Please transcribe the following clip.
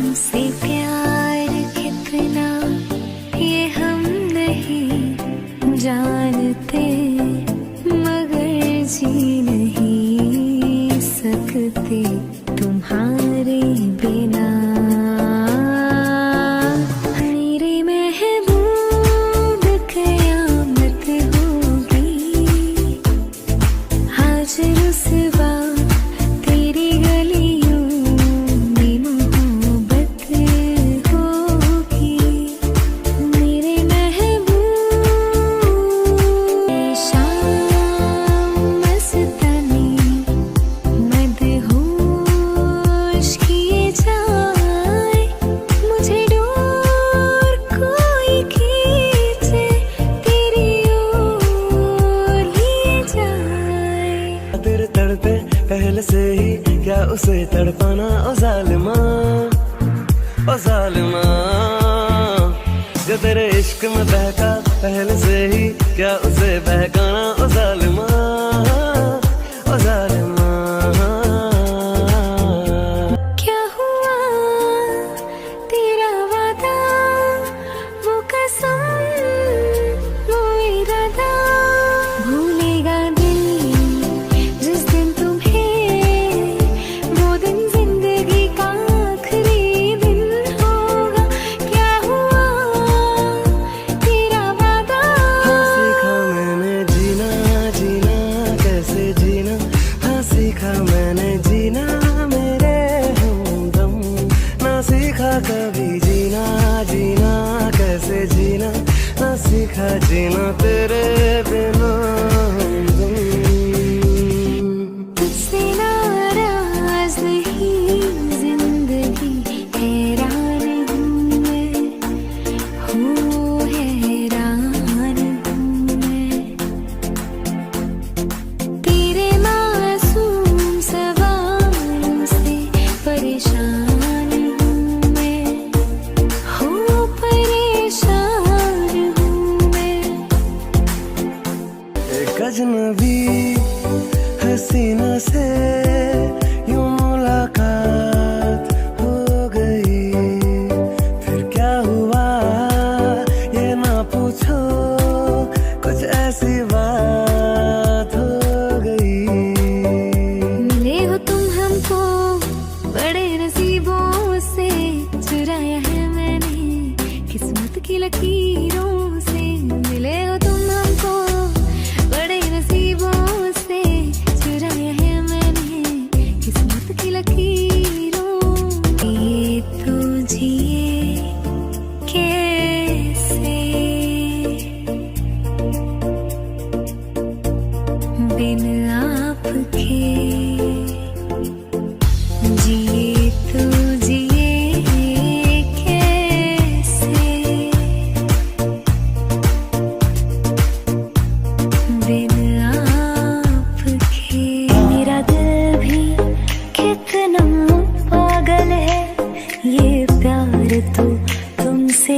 तुमसे प्यार कितना ये हम नहीं जानते, मगर जी नहीं सकते तुम्हारे बिना। मेरे महबूब कयामत होगी आज रुसवा तेरी गलियों में मोहब्बत होगी। मेरे महबूब शाम मस्तानी मदहोश किए जाए, मुझे डोर कोई खींचे तेरी ओर लिए जाए। तेरे तड़पे पहले से ही क्या उसे तड़पाना, ओ जालिमा ओ जालिमा। जो तेरे इश्क में बहका पहले से ही क्या उसे बहकाना, ओ जालिमा ओ जालिमा। क्या हुआ तेरा वादा, वो कसम वो इरादा, भूलेगा दिल जिस दिन तुम्हें, वो दिन जिंदगी का आखिरी दिन होगा। क्या हुआ तेरा वादा, हाँ सीखा मैंने जीना जीना कैसे जीना, हाँ सीखा मैंने जीना मेरे हमदम। ना सीखा कभी जीना जीना कैसे जीना, ना सीखा जीना तेरे बिना हमदम। तुझसे नाराज नहीं जिंदगी, हैरान हूँ मैं, हो हैरान हूँ मैं। तेरे मासूम सवालों से परेशान हूँ मैं, हो परेशान हूँ मैं। एक अजनबी हसीना से यूं मुलाकात हो गई, फिर क्या हुआ ये ना पूछो, कुछ ऐसी बात हो गई। मिले हो तुम हमको बड़े नसीबों से, चुराया है मैंने किस्मत की लकीरों से। मिले हो तुम हमको बड़े नसीबों से, चुराया है मैंने किस्मत की लकीरों। ये तो जिए कैसे बिन आपके, जिए तो जिए कैसे बिन आपके। मेरा दिल भी कितना पागल है, ये प्यार तो तुमसे